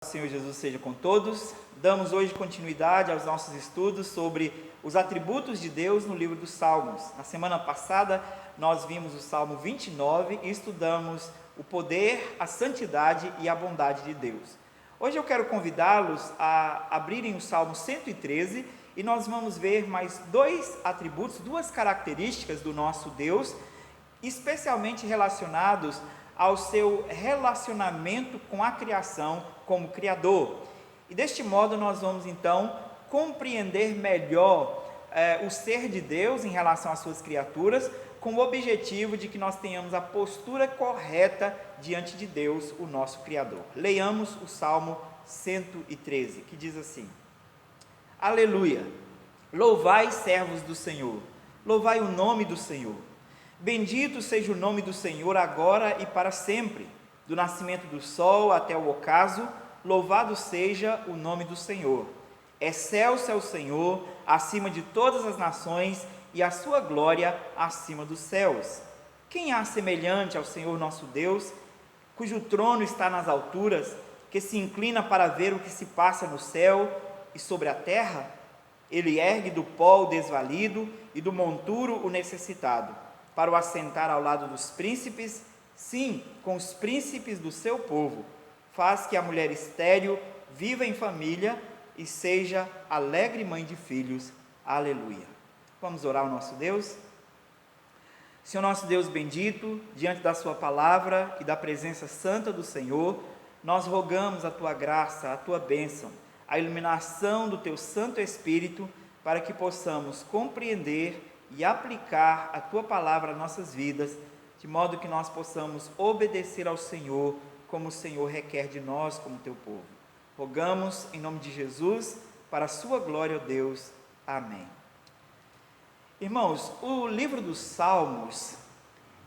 O Senhor Jesus seja com todos. Damos hoje continuidade aos nossos estudos sobre os atributos de Deus no livro dos Salmos. Na semana passada nós vimos o Salmo 29 e estudamos o poder, a santidade e a bondade de Deus. Hoje eu quero convidá-los a abrirem o Salmo 113 e nós vamos ver mais dois atributos, duas características do nosso Deus, especialmente relacionados ao seu relacionamento com a criação como Criador. E deste modo nós vamos então compreender melhor o ser de Deus em relação às suas criaturas, com o objetivo de que nós tenhamos a postura correta diante de Deus, o nosso Criador. Leiamos o Salmo 113, que diz assim: Aleluia! Louvai, servos do Senhor, louvai o nome do Senhor. Bendito seja o nome do Senhor agora e para sempre, do nascimento do sol até o ocaso, louvado seja o nome do Senhor. Excelso é o Senhor acima de todas as nações e a sua glória acima dos céus. Quem há semelhante ao Senhor nosso Deus, cujo trono está nas alturas, que se inclina para ver o que se passa no céu e sobre a terra? Ele ergue do pó o desvalido e do monturo o necessitado, para o assentar ao lado dos príncipes, sim, com os príncipes do seu povo. Faz que a mulher estéril viva em família e seja alegre mãe de filhos. Aleluia. Vamos orar ao nosso Deus? Senhor nosso Deus bendito, diante da sua palavra e da presença santa do Senhor, nós rogamos a tua graça, a tua bênção, a iluminação do teu Santo Espírito, para que possamos compreender e aplicar a tua palavra às nossas vidas, de modo que nós possamos obedecer ao Senhor, como o Senhor requer de nós, como teu povo. Rogamos em nome de Jesus, para a sua glória, ó Deus. Amém. Irmãos, o livro dos Salmos,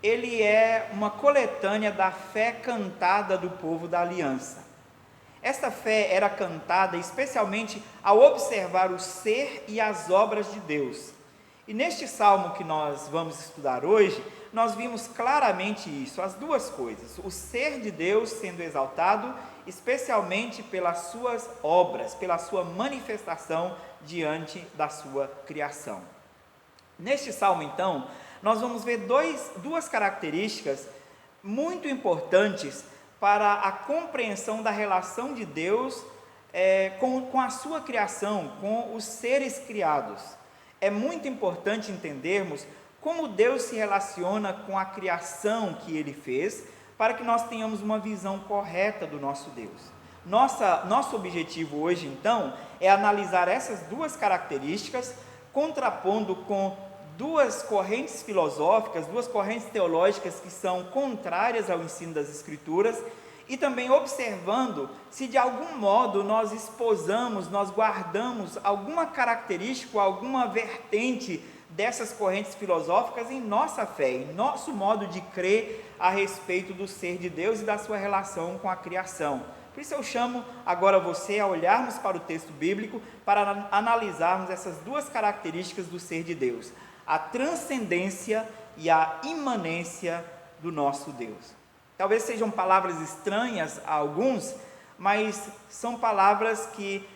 ele é uma coletânea da fé cantada do povo da aliança. Esta fé era cantada especialmente ao observar o ser e as obras de Deus. E neste salmo que nós vamos estudar hoje, nós vimos claramente isso, as duas coisas: o ser de Deus sendo exaltado, especialmente pelas suas obras, pela sua manifestação diante da sua criação. Neste salmo, então, nós vamos ver duas características muito importantes para a compreensão da relação de Deus com a sua criação, com os seres criados. É muito importante entendermos como Deus se relaciona com a criação que Ele fez, para que nós tenhamos uma visão correta do nosso Deus. Nosso objetivo hoje, então, é analisar essas duas características, contrapondo com duas correntes filosóficas, duas correntes teológicas que são contrárias ao ensino das Escrituras, e também observando se de algum modo nós esposamos, nós guardamos alguma característica, alguma vertente dessas correntes filosóficas em nossa fé, em nosso modo de crer a respeito do ser de Deus e da sua relação com a criação. Por isso eu chamo agora você a olharmos para o texto bíblico para analisarmos essas duas características do ser de Deus: a transcendência e a imanência do nosso Deus. Talvez sejam palavras estranhas a alguns, mas são palavras que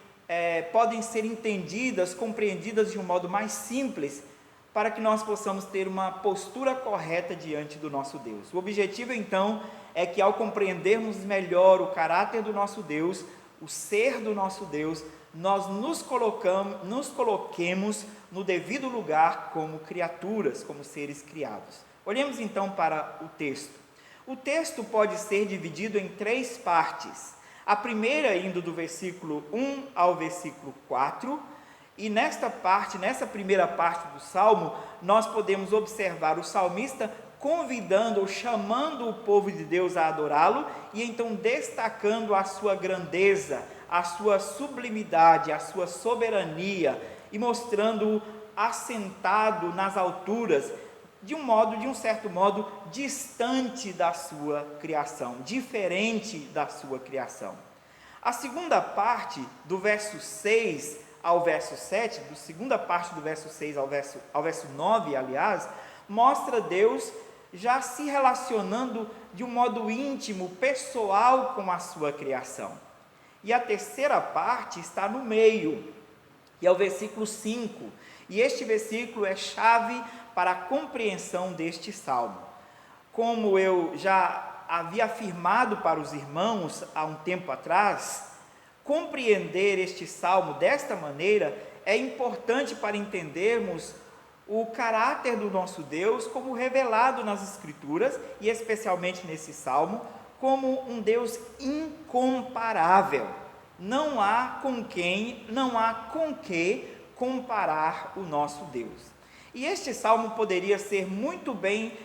podem ser entendidas, compreendidas de um modo mais simples, para que nós possamos ter uma postura correta diante do nosso Deus. O objetivo, então, é que ao compreendermos melhor o caráter do nosso Deus, o ser do nosso Deus, nós nos coloquemos no devido lugar como criaturas, como seres criados. Olhemos então para o texto. O texto pode ser dividido em três partes. A primeira indo do versículo 1 ao versículo 4, e nessa primeira parte do Salmo, nós podemos observar o salmista convidando ou chamando o povo de Deus a adorá-lo, e então destacando a sua grandeza, a sua sublimidade, a sua soberania, e mostrando-o assentado nas alturas, de um certo modo, distante da sua criação, diferente da sua criação. A segunda parte, do verso 6 ao verso 7, da segunda parte do verso 6 ao verso 9, aliás, mostra Deus já se relacionando de um modo íntimo, pessoal com a sua criação. e a terceira parte está no meio, e é o versículo 5, e este versículo é chave para a compreensão deste salmo. Como eu já havia afirmado para os irmãos há um tempo atrás, compreender este salmo desta maneira é importante para entendermos o caráter do nosso Deus como revelado nas Escrituras, e especialmente nesse salmo, como um Deus incomparável. Não há com que comparar o nosso Deus. E este salmo poderia ser muito bem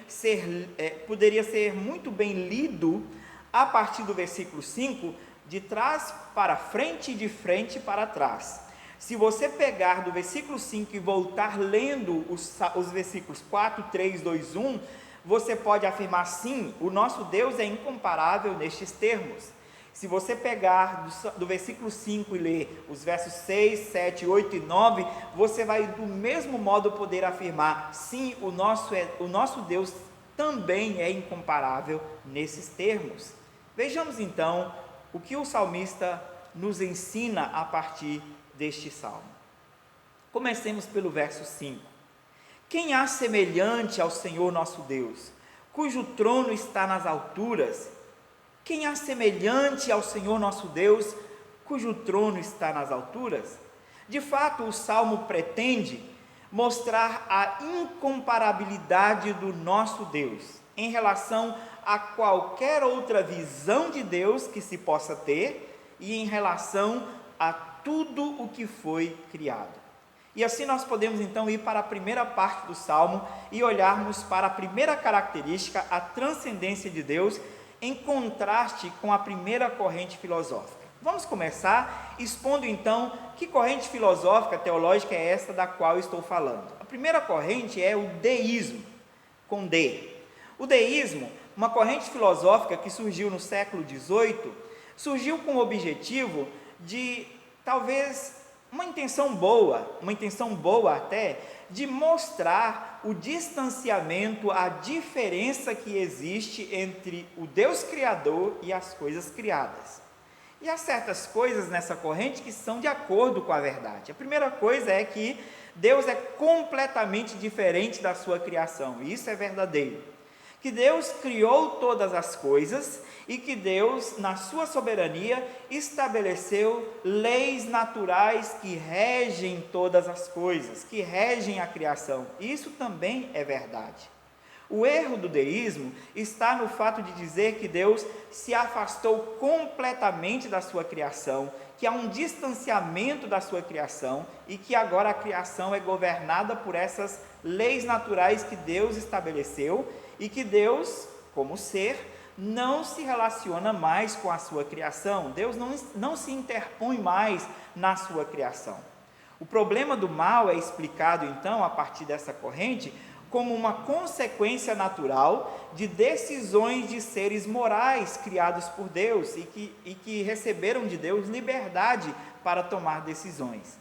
lido a partir do versículo 5, de trás para frente e de frente para trás. Se você pegar do versículo 5 e voltar lendo os versículos 4, 3, 2, 1, você pode afirmar sim, o nosso Deus é incomparável nestes termos. Se você pegar do versículo 5 e ler os versos 6, 7, 8 e 9, você vai do mesmo modo poder afirmar, sim, o nosso Deus também é incomparável nesses termos. Vejamos então o que o salmista nos ensina a partir deste salmo. Comecemos pelo verso 5. Quem há semelhante ao Senhor nosso Deus, cujo trono está nas alturas? Quem há semelhante ao Senhor nosso Deus, cujo trono está nas alturas? De fato, o salmo pretende mostrar a incomparabilidade do nosso Deus em relação a qualquer outra visão de Deus que se possa ter e em relação a tudo o que foi criado. E assim nós podemos então ir para a primeira parte do salmo e olharmos para a primeira característica, a transcendência de Deus, em contraste com a primeira corrente filosófica. Vamos começar expondo então que corrente filosófica teológica é esta da qual estou falando. A primeira corrente é o deísmo, com D. O deísmo, uma corrente filosófica que surgiu no século XVIII, surgiu com o objetivo de, talvez, uma intenção boa até, de mostrar o distanciamento, a diferença que existe entre o Deus Criador e as coisas criadas. E há certas coisas nessa corrente que são de acordo com a verdade. A primeira coisa é que Deus é completamente diferente da sua criação, e isso é verdadeiro. Que Deus criou todas as coisas e que Deus, na sua soberania, estabeleceu leis naturais que regem todas as coisas, que regem a criação. Isso também é verdade. O erro do deísmo está no fato de dizer que Deus se afastou completamente da sua criação, que há um distanciamento da sua criação e que agora a criação é governada por essas leis naturais que Deus estabeleceu e que Deus, como ser, não se relaciona mais com a sua criação. Deus não se interpõe mais na sua criação. O problema do mal é explicado então a partir dessa corrente como uma consequência natural de decisões de seres morais criados por Deus e que receberam de Deus liberdade para tomar decisões.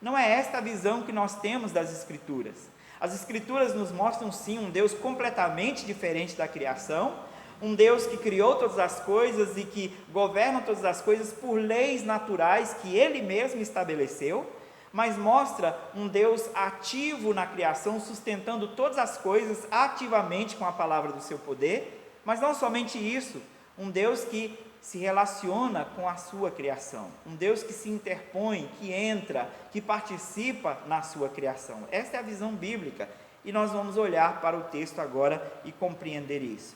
Não é esta a visão que nós temos das Escrituras. As Escrituras nos mostram sim um Deus completamente diferente da criação, um Deus que criou todas as coisas e que governa todas as coisas por leis naturais que Ele mesmo estabeleceu, mas mostra um Deus ativo na criação, sustentando todas as coisas ativamente com a palavra do seu poder, mas não somente isso, um Deus que se relaciona com a sua criação, um Deus que se interpõe, que entra, que participa na sua criação. Esta é a visão bíblica, e nós vamos olhar para o texto agora e compreender isso.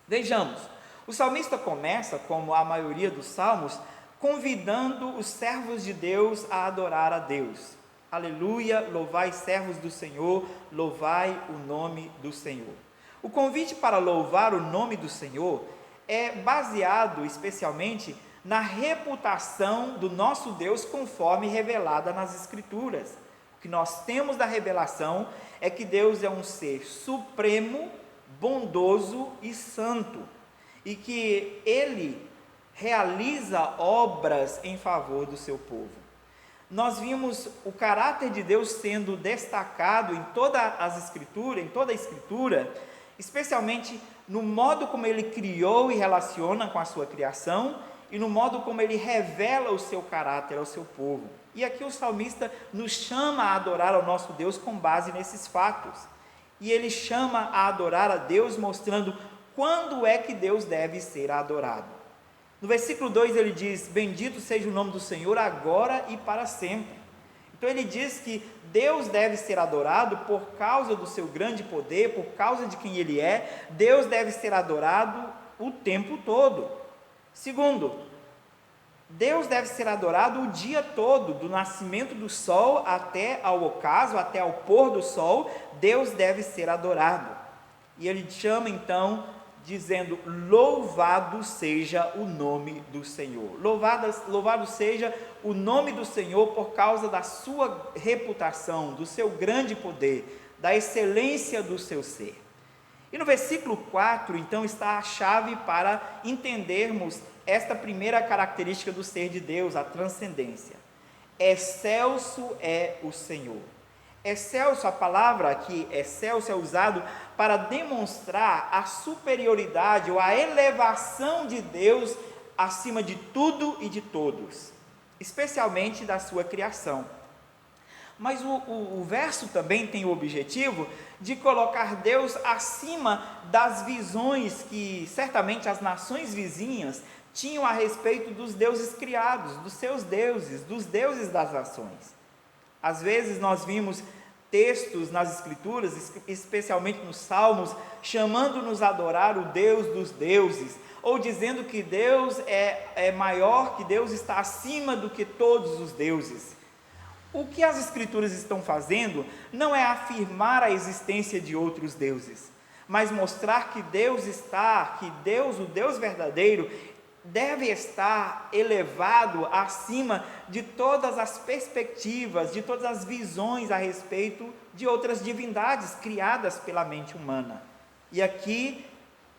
Vejamos, o salmista começa, como a maioria dos salmos, convidando os servos de Deus a adorar a Deus. Aleluia, louvai servos do Senhor, louvai o nome do Senhor. O convite para louvar o nome do Senhor é baseado especialmente na reputação do nosso Deus conforme revelada nas Escrituras. O que nós temos da revelação é que Deus é um ser supremo, bondoso e santo, e que Ele realiza obras em favor do seu povo. Nós vimos o caráter de Deus sendo destacado em toda a Escritura, especialmente no modo como Ele criou e relaciona com a sua criação, e no modo como ele revela o seu caráter ao seu povo. E aqui o salmista nos chama a adorar ao nosso Deus com base nesses fatos. E ele chama a adorar a Deus mostrando quando é que Deus deve ser adorado. No versículo 2 ele diz: bendito seja o nome do Senhor agora e para sempre. Então ele diz que Deus deve ser adorado por causa do seu grande poder, por causa de quem ele é. Deus deve ser adorado o tempo todo. Segundo, Deus deve ser adorado o dia todo, do nascimento do sol até ao ocaso, até ao pôr do sol. Deus deve ser adorado. E ele chama então, dizendo: louvado seja o nome do Senhor. Louvado seja o nome do Senhor por causa da sua reputação, do seu grande poder, da excelência do seu ser. E no versículo 4, então, está a chave para entendermos esta primeira característica do ser de Deus, a transcendência. Excelso é o Senhor. Excelso, a palavra aqui, excelso, é usado para demonstrar a superioridade ou a elevação de Deus acima de tudo e de todos, especialmente da sua criação. Mas o verso também tem o objetivo de colocar Deus acima das visões que certamente as nações vizinhas tinham a respeito dos deuses criados, dos seus deuses, dos deuses das nações. Às vezes nós vimos textos nas Escrituras, especialmente nos Salmos, chamando-nos a adorar o Deus dos deuses, ou dizendo que Deus é maior, que Deus está acima do que todos os deuses. O que as Escrituras estão fazendo não é afirmar a existência de outros deuses, mas mostrar que Deus, o Deus verdadeiro, deve estar elevado acima de todas as perspectivas, de todas as visões a respeito de outras divindades criadas pela mente humana. E aqui,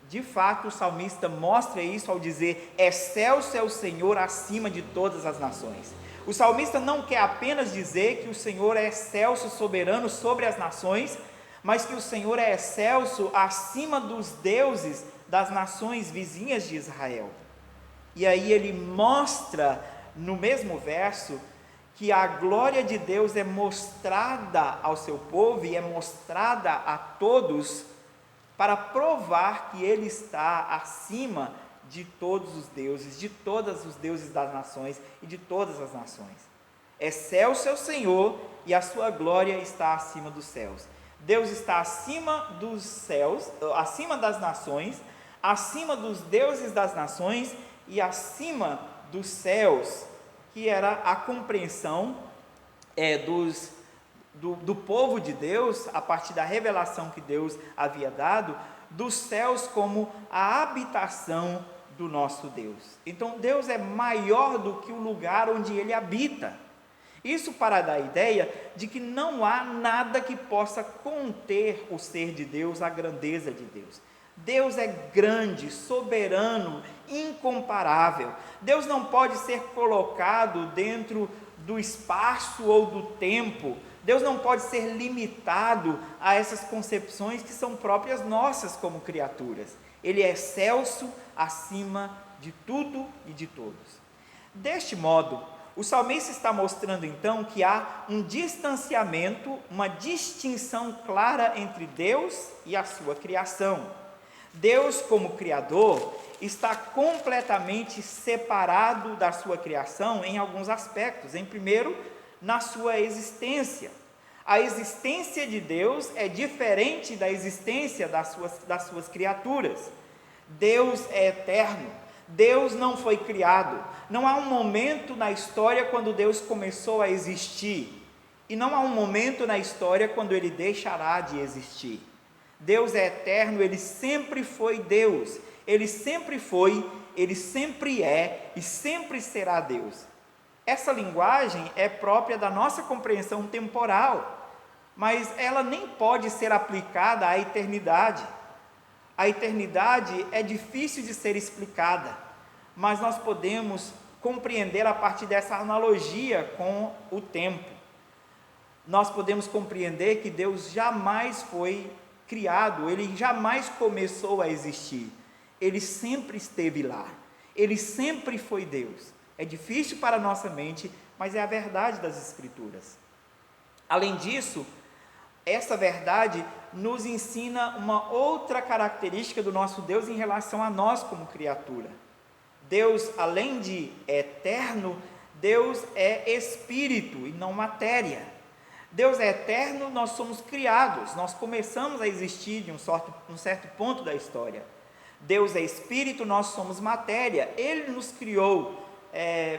de fato, o salmista mostra isso ao dizer: excelso é o Senhor acima de todas as nações. O salmista não quer apenas dizer que o Senhor é excelso, soberano sobre as nações, mas que o Senhor é excelso acima dos deuses das nações vizinhas de Israel. E aí ele mostra no mesmo verso que a glória de Deus é mostrada ao seu povo e é mostrada a todos para provar que ele está acima de todos os deuses, de todos os deuses das nações e de todas as nações. Excelso é o Senhor e a sua glória está acima dos céus. Deus está acima dos céus, acima das nações, acima dos deuses das nações e acima dos céus, que era a compreensão do povo de Deus, a partir da revelação que Deus havia dado, dos céus como a habitação do nosso Deus. Então Deus é maior do que o lugar onde Ele habita. Isso para dar a ideia de que não há nada que possa conter o ser de Deus, a grandeza de Deus. Deus é grande, soberano, incomparável. Deus não pode ser colocado dentro do espaço ou do tempo. Deus não pode ser limitado a essas concepções que são próprias nossas como criaturas. Ele é excelso acima de tudo e de todos. Deste modo, o salmista está mostrando então que há um distanciamento, uma distinção clara entre Deus e a sua criação. Deus, como Criador, está completamente separado da sua criação em alguns aspectos. Em primeiro, na sua existência. A existência de Deus é diferente da existência das suas criaturas. Deus é eterno. Deus não foi criado. Não há um momento na história quando Deus começou a existir. E não há um momento na história quando Ele deixará de existir. Deus é eterno, Ele sempre foi Deus. Ele sempre foi, Ele sempre é e sempre será Deus. Essa linguagem é própria da nossa compreensão temporal, mas ela nem pode ser aplicada à eternidade. A eternidade é difícil de ser explicada, mas nós podemos compreender a partir dessa analogia com o tempo. Nós podemos compreender que Deus jamais foi criado, Ele jamais começou a existir, Ele sempre esteve lá. Ele sempre foi Deus. É difícil para a nossa mente, mas é a verdade das Escrituras. Além disso, essa verdade nos ensina uma outra característica do nosso Deus em relação a nós como criatura. Deus, além de eterno, Deus é espírito e não matéria. Deus é eterno, nós somos criados, nós começamos a existir de um certo ponto da história. Deus é espírito, nós somos matéria. Ele nos criou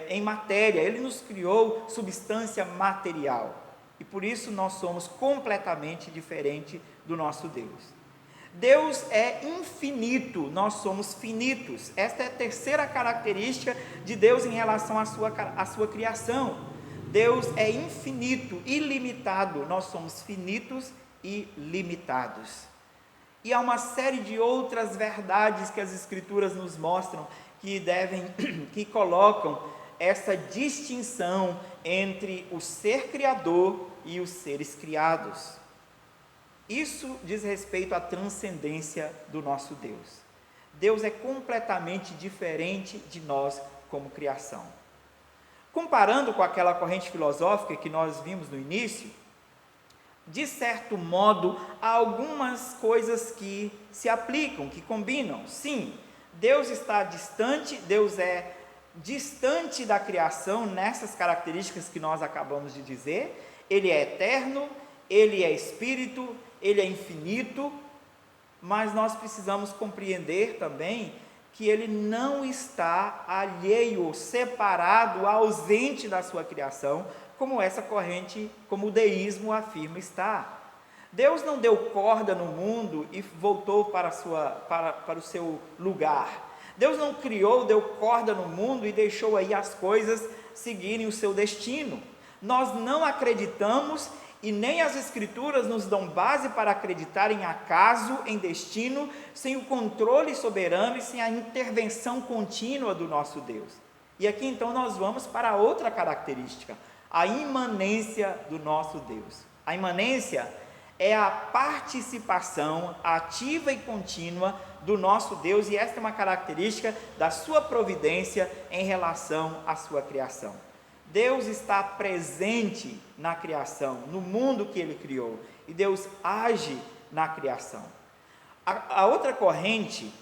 em matéria, Ele nos criou substância material. E por isso nós somos completamente diferente do nosso Deus. Deus é infinito, nós somos finitos. Esta é a terceira característica de Deus em relação à sua criação. Deus é infinito, ilimitado, nós somos finitos e limitados. E há uma série de outras verdades que as Escrituras nos mostram que colocam essa distinção entre o ser criador e os seres criados. Isso diz respeito à transcendência do nosso Deus. Deus é completamente diferente de nós como criação. Comparando com aquela corrente filosófica que nós vimos no início, de certo modo, há algumas coisas que se aplicam, que combinam. Sim, Deus está distante, Deus é distante da criação nessas características que nós acabamos de dizer. Ele é eterno, Ele é espírito, Ele é infinito, mas nós precisamos compreender também que Ele não está alheio, separado, ausente da sua criação, como essa corrente, como o deísmo afirma estar. Deus não deu corda no mundo e voltou para o seu lugar. Deus não criou, deu corda no mundo e deixou aí as coisas seguirem o seu destino. Nós não acreditamos e nem as Escrituras nos dão base para acreditar em acaso, em destino, sem o controle soberano e sem a intervenção contínua do nosso Deus. E aqui então nós vamos para outra característica, a imanência do nosso Deus. A imanência é a participação ativa e contínua do nosso Deus, e esta é uma característica da sua providência em relação à sua criação. Deus está presente na criação, no mundo que Ele criou, e Deus age na criação. A outra corrente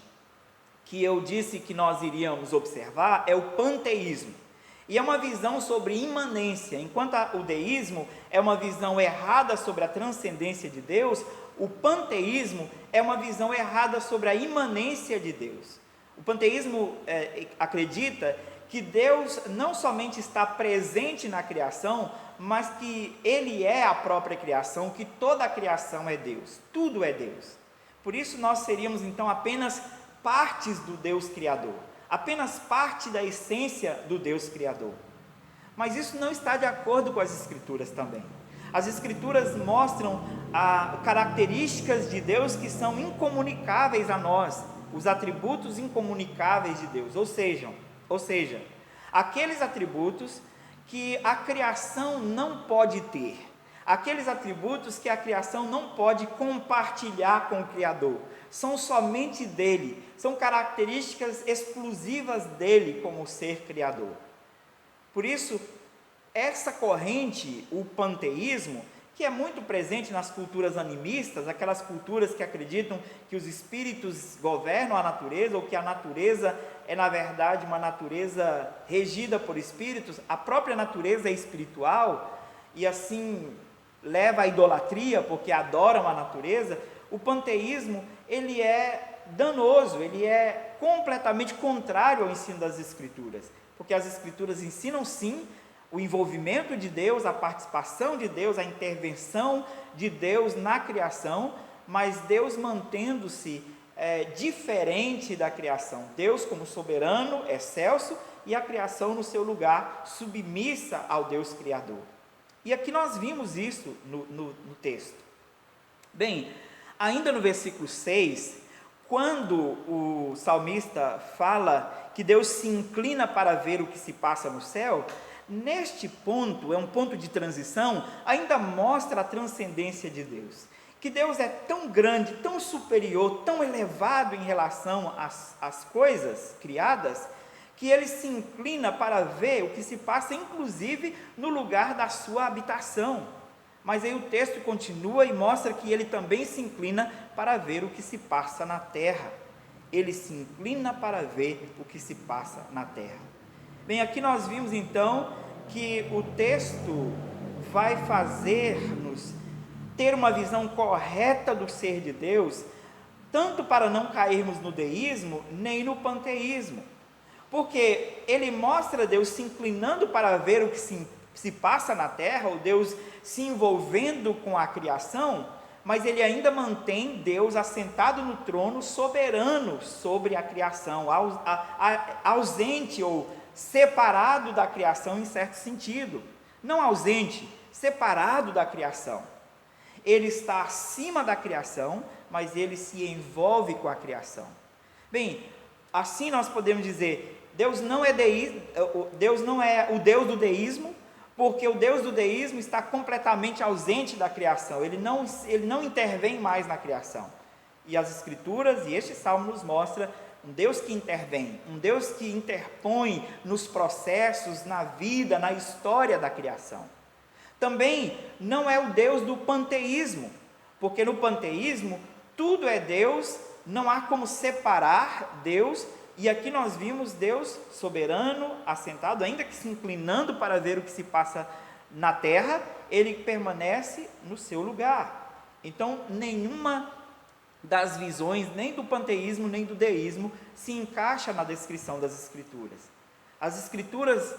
que eu disse que nós iríamos observar é o panteísmo, e é uma visão sobre imanência. Enquanto o deísmo é uma visão errada sobre a transcendência de Deus, o panteísmo é uma visão errada sobre a imanência de Deus. O panteísmo acredita que Deus não somente está presente na criação, mas que Ele é a própria criação, que toda a criação é Deus, tudo é Deus. Por isso nós seríamos então apenas partes do Deus Criador, apenas parte da essência do Deus Criador. Mas isso não está de acordo com as Escrituras também. As Escrituras mostram características de Deus que são incomunicáveis a nós, os atributos incomunicáveis de Deus, ou seja, aqueles atributos que a criação não pode ter, aqueles atributos que a criação não pode compartilhar com o Criador, são somente dele, são características exclusivas dele como ser criador. Por isso, essa corrente, o panteísmo, que é muito presente nas culturas animistas, aquelas culturas que acreditam que os espíritos governam a natureza, ou que a natureza é na verdade uma natureza regida por espíritos, a própria natureza é espiritual, e assim leva à idolatria, porque adoram a natureza. O panteísmo, ele é danoso, ele é completamente contrário ao ensino das Escrituras, porque as Escrituras ensinam sim o envolvimento de Deus, a participação de Deus, a intervenção de Deus na criação, mas Deus mantendo-se diferente da criação, Deus como soberano, excelso, e a criação no seu lugar, submissa ao Deus Criador. E aqui nós vimos isso no texto. Bem, ainda no versículo 6, quando o salmista fala que Deus se inclina para ver o que se passa no céu, neste ponto, é um ponto de transição, ainda mostra a transcendência de Deus, que Deus é tão grande, tão superior, tão elevado em relação às coisas criadas, que ele se inclina para ver o que se passa, inclusive no lugar da sua habitação. Mas aí o texto continua e mostra que ele também se inclina para ver o que se passa na terra. Ele se inclina para ver o que se passa na terra. Bem, aqui nós vimos então que o texto vai fazer-nos ter uma visão correta do ser de Deus, tanto para não cairmos no deísmo, nem no panteísmo, porque ele mostra Deus se inclinando para ver o que se passa na terra, ou Deus se envolvendo com a criação, mas ele ainda mantém Deus assentado no trono, soberano sobre a criação, ausente ou separado da criação em certo sentido, não ausente, separado da criação. Ele está acima da criação, mas ele se envolve com a criação. Bem, assim nós podemos dizer, Deus não é o Deus do deísmo, porque o Deus do deísmo está completamente ausente da criação, ele não intervém mais na criação. E as Escrituras e este Salmo nos mostra um Deus que intervém, um Deus que interpõe nos processos, na vida, na história da criação. Também não é o Deus do panteísmo, porque no panteísmo tudo é Deus, não há como separar Deus, e aqui nós vimos Deus soberano, assentado, ainda que se inclinando para ver o que se passa na terra, ele permanece no seu lugar. Então, nenhuma das visões, nem do panteísmo, nem do deísmo, se encaixa na descrição das Escrituras. As Escrituras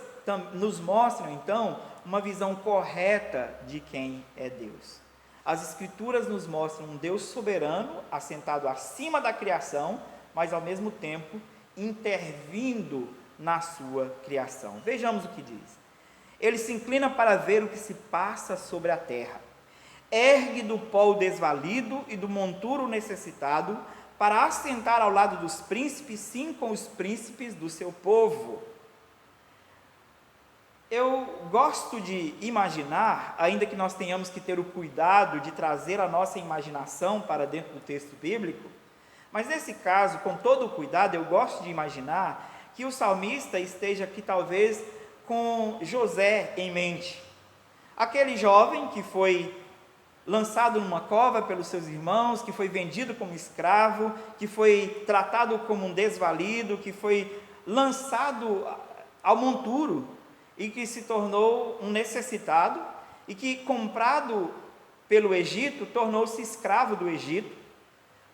nos mostram, então, uma visão correta de quem é Deus. As Escrituras nos mostram um Deus soberano, assentado acima da criação, mas ao mesmo tempo intervindo na sua criação. Vejamos o que diz. Ele se inclina para ver o que se passa sobre a terra. Ergue do pó o desvalido e do monturo o necessitado, para assentar ao lado dos príncipes, sim, com os príncipes do seu povo. Eu gosto de imaginar, ainda que nós tenhamos que ter o cuidado de trazer a nossa imaginação para dentro do texto bíblico, mas nesse caso, com todo o cuidado, eu gosto de imaginar que o salmista esteja aqui talvez com José em mente. Aquele jovem que foi lançado numa cova pelos seus irmãos, que foi vendido como escravo, que foi tratado como um desvalido, que foi lançado ao monturo e que se tornou um necessitado e que, comprado pelo Egito, tornou-se escravo do Egito,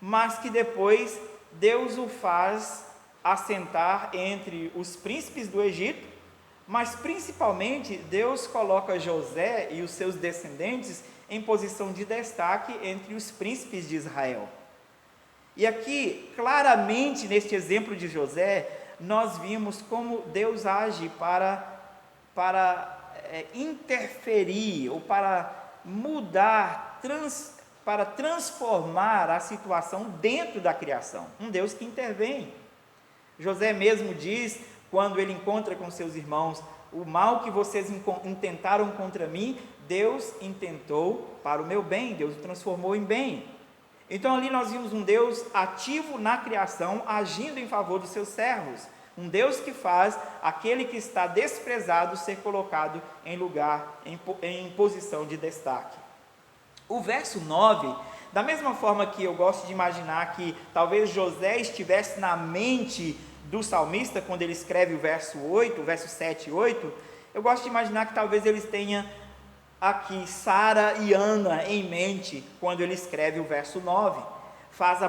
mas que depois Deus o faz assentar entre os príncipes do Egito, mas principalmente Deus coloca José e os seus descendentes em posição de destaque entre os príncipes de Israel. E aqui, claramente neste exemplo de José, nós vimos como Deus age para interferir ou para mudar, para transformar a situação dentro da criação. Um Deus que intervém. José mesmo diz, quando ele encontra com seus irmãos, o mal que vocês intentaram contra mim, Deus intentou para o meu bem, Deus o transformou em bem. Então ali nós vimos um Deus ativo na criação, agindo em favor dos seus servos. Um Deus que faz aquele que está desprezado ser colocado em lugar, em posição de destaque. O verso 9, da mesma forma que eu gosto de imaginar que talvez José estivesse na mente do salmista quando ele escreve o verso 8, o verso 7 e 8, eu gosto de imaginar que talvez ele tenha aqui Sara e Ana em mente quando ele escreve o verso 9. Faz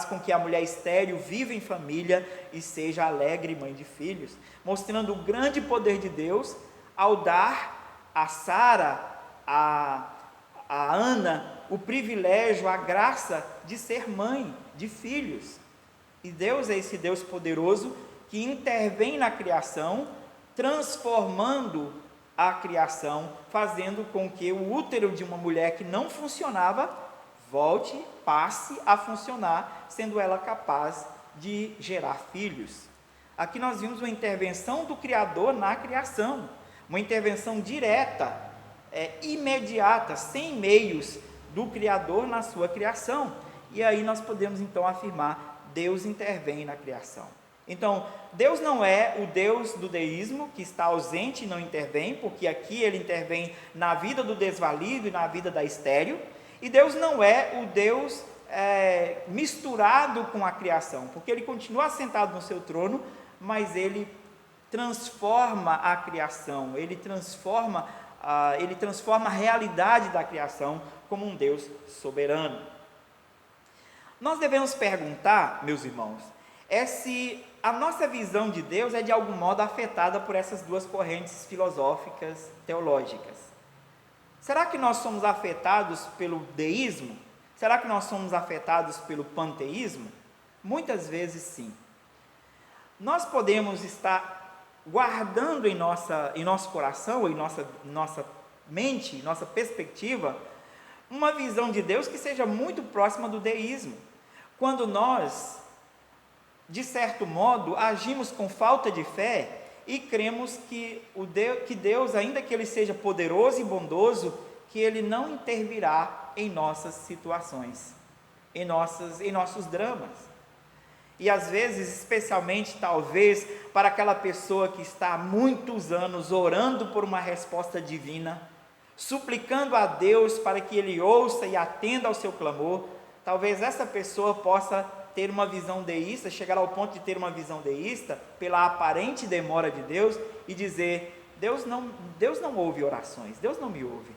com que a mulher estéril viva em família e seja alegre mãe de filhos, mostrando o grande poder de Deus ao dar a Sara, a Ana, o privilégio, a graça de ser mãe de filhos. E Deus é esse Deus poderoso que intervém na criação, transformando a criação, fazendo com que o útero de uma mulher que não funcionava passe a funcionar, sendo ela capaz de gerar filhos. Aqui nós vimos uma intervenção do Criador na criação, uma intervenção direta, imediata, sem meios do Criador na sua criação. E aí nós podemos então afirmar, Deus intervém na criação. Então, Deus não é o Deus do deísmo, que está ausente e não intervém, porque aqui ele intervém na vida do desvalido e na vida da estéril, e Deus não é o Deus misturado com a criação, porque ele continua assentado no seu trono, mas ele transforma a criação, ele transforma a realidade da criação como um Deus soberano. Nós devemos perguntar, meus irmãos, se a nossa visão de Deus é de algum modo afetada por essas duas correntes filosóficas teológicas. Será que nós somos afetados pelo deísmo? Será que nós somos afetados pelo panteísmo? Muitas vezes sim. Nós podemos estar guardando em nosso coração, em nossa mente, nossa perspectiva, uma visão de Deus que seja muito próxima do deísmo. Quando nós, de certo modo, agimos com falta de fé e cremos que Deus, ainda que Ele seja poderoso e bondoso, que Ele não intervirá em nossas situações, em nossos dramas. E às vezes, especialmente talvez para aquela pessoa que está há muitos anos orando por uma resposta divina, suplicando a Deus para que Ele ouça e atenda ao seu clamor, talvez essa pessoa possa ter uma visão deísta, chegar ao ponto de ter uma visão deísta, pela aparente demora de Deus, e dizer: Deus não ouve orações, Deus não me ouve,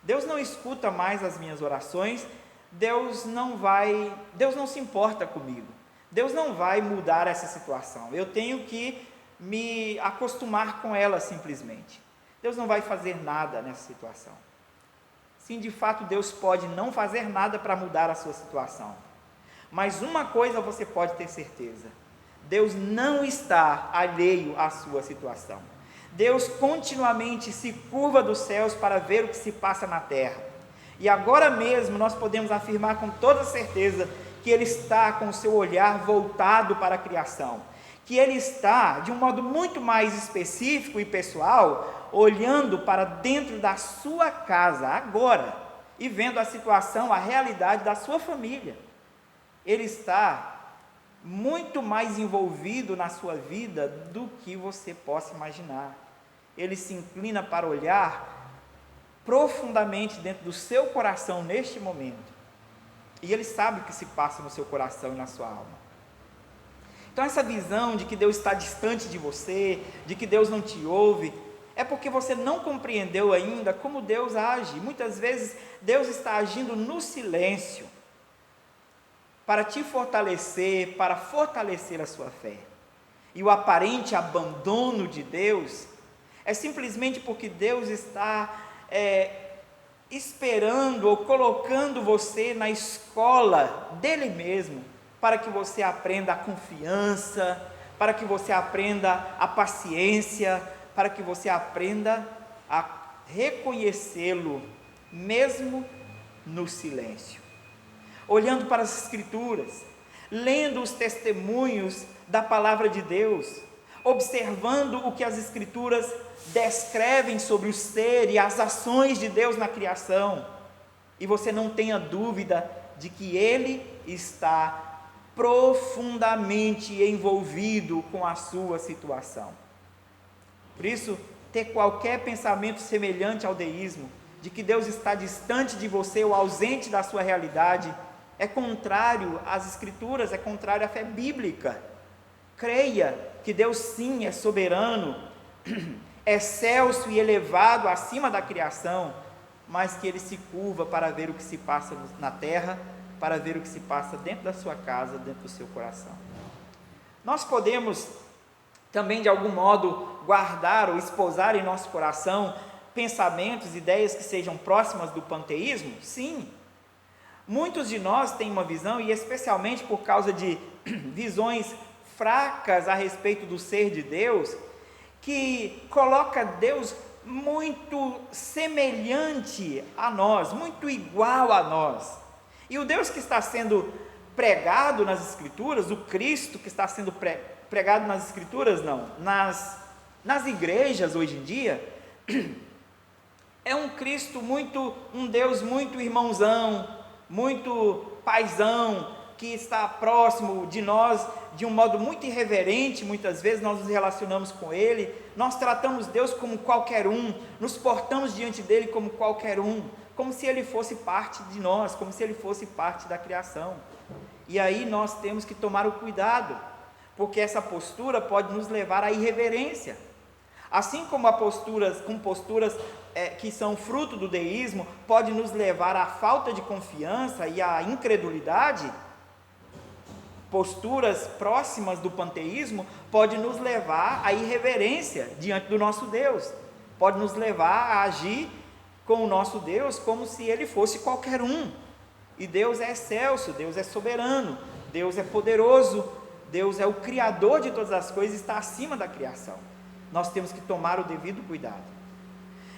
Deus não escuta mais as minhas orações, Deus não se importa comigo, Deus não vai mudar essa situação, eu tenho que me acostumar com ela simplesmente, Deus não vai fazer nada nessa situação. Sim, de fato, Deus pode não fazer nada para mudar a sua situação, mas uma coisa você pode ter certeza: Deus não está alheio à sua situação. Deus continuamente se curva dos céus para ver o que se passa na terra, e agora mesmo nós podemos afirmar com toda certeza que Ele está com o seu olhar voltado para a criação, que Ele está, de um modo muito mais específico e pessoal, olhando para dentro da sua casa agora, e vendo a situação, a realidade da sua família. Ele está muito mais envolvido na sua vida do que você possa imaginar. Ele se inclina para olhar profundamente dentro do seu coração neste momento, e Ele sabe o que se passa no seu coração e na sua alma. Então essa visão de que Deus está distante de você, de que Deus não te ouve, é porque você não compreendeu ainda como Deus age. Muitas vezes Deus está agindo no silêncio, para te fortalecer, para fortalecer a sua fé. E o aparente abandono de Deus é simplesmente porque Deus está esperando ou colocando você na escola dele mesmo, para que você aprenda a confiança, para que você aprenda a paciência, para que você aprenda a reconhecê-lo mesmo no silêncio. Olhando para as Escrituras, lendo os testemunhos da palavra de Deus, observando o que as Escrituras descrevem sobre o ser e as ações de Deus na criação, e você não tenha dúvida de que Ele está profundamente envolvido com a sua situação. Por isso, ter qualquer pensamento semelhante ao deísmo, de que Deus está distante de você ou ausente da sua realidade, é contrário às Escrituras, é contrário à fé bíblica. Creia que Deus sim é soberano, excelso e elevado acima da criação, mas que Ele se curva para ver o que se passa na terra, para ver o que se passa dentro da sua casa, dentro do seu coração. Nós podemos também de algum modo guardar ou esposar em nosso coração pensamentos, ideias que sejam próximas do panteísmo? Sim. Muitos de nós têm uma visão, e especialmente por causa de visões fracas a respeito do ser de Deus, que coloca Deus muito semelhante a nós, muito igual a nós. E o Deus que está sendo pregado nas Escrituras, o Cristo que está sendo pregado nas Escrituras, não, nas igrejas hoje em dia, é um Cristo um Deus muito irmãozão, muito paizão, que está próximo de nós de um modo muito irreverente, muitas vezes nós nos relacionamos com Ele, nós tratamos Deus como qualquer um, nos portamos diante dEle como qualquer um, como se Ele fosse parte de nós, como se Ele fosse parte da criação. E aí nós temos que tomar o cuidado, porque essa postura pode nos levar à irreverência. Assim como posturas que são fruto do deísmo, pode nos levar à falta de confiança e à incredulidade, posturas próximas do panteísmo pode nos levar à irreverência diante do nosso Deus, pode nos levar a agir com o nosso Deus como se Ele fosse qualquer um, e Deus é excelso, Deus é soberano, Deus é poderoso, Deus é o Criador de todas as coisas, está acima da criação. Nós temos que tomar o devido cuidado.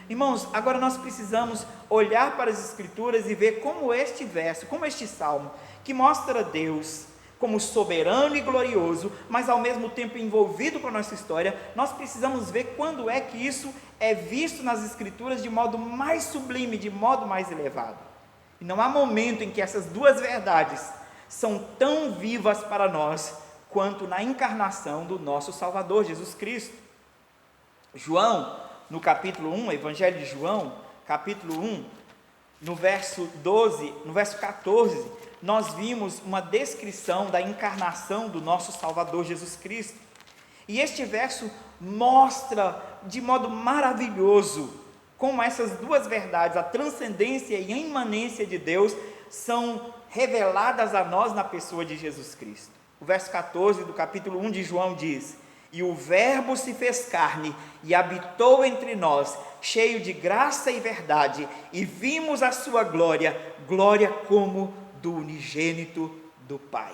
Irmãos, agora nós precisamos olhar para as Escrituras e ver como este verso, como este salmo, que mostra Deus como soberano e glorioso, mas ao mesmo tempo envolvido com a nossa história, nós precisamos ver quando é que isso é visto nas Escrituras de modo mais sublime, de modo mais elevado. E não há momento em que essas duas verdades são tão vivas para nós, quanto na encarnação do nosso Salvador, Jesus Cristo. João, no capítulo 1, Evangelho de João, capítulo 1, no verso 12, no verso 14, nós vimos uma descrição da encarnação do nosso Salvador Jesus Cristo, e este verso mostra de modo maravilhoso como essas duas verdades, a transcendência e a imanência de Deus, são reveladas a nós na pessoa de Jesus Cristo. O verso 14 do capítulo 1 de João diz: e o Verbo se fez carne e habitou entre nós, cheio de graça e verdade, e vimos a sua glória, glória como do unigênito do Pai.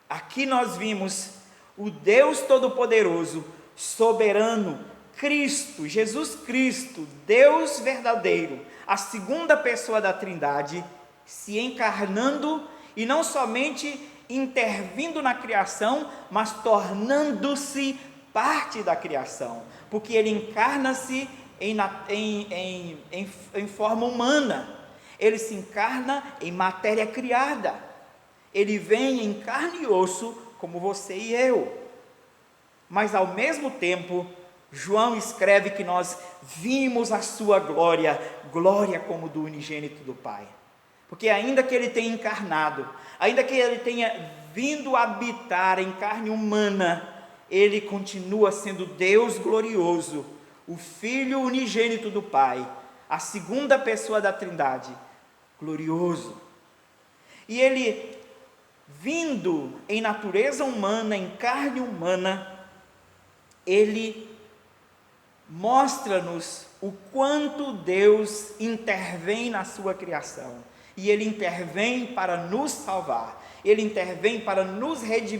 Aqui nós vimos o Deus Todo-Poderoso, soberano, Cristo, Jesus Cristo, Deus verdadeiro, a segunda pessoa da Trindade, se encarnando e não somente intervindo na criação, mas tornando-se parte da criação, porque Ele encarna-se em forma humana, Ele se encarna em matéria criada, Ele vem em carne e osso, como você e eu, mas ao mesmo tempo, João escreve que nós vimos a sua glória, glória como do unigênito do Pai, porque ainda que Ele tenha encarnado, ainda que Ele tenha vindo habitar em carne humana, Ele continua sendo Deus glorioso, o Filho unigênito do Pai, a segunda pessoa da Trindade, glorioso. E Ele, vindo em natureza humana, em carne humana, Ele mostra-nos o quanto Deus intervém na sua criação, e Ele intervém para nos salvar, Ele intervém para nos redimir,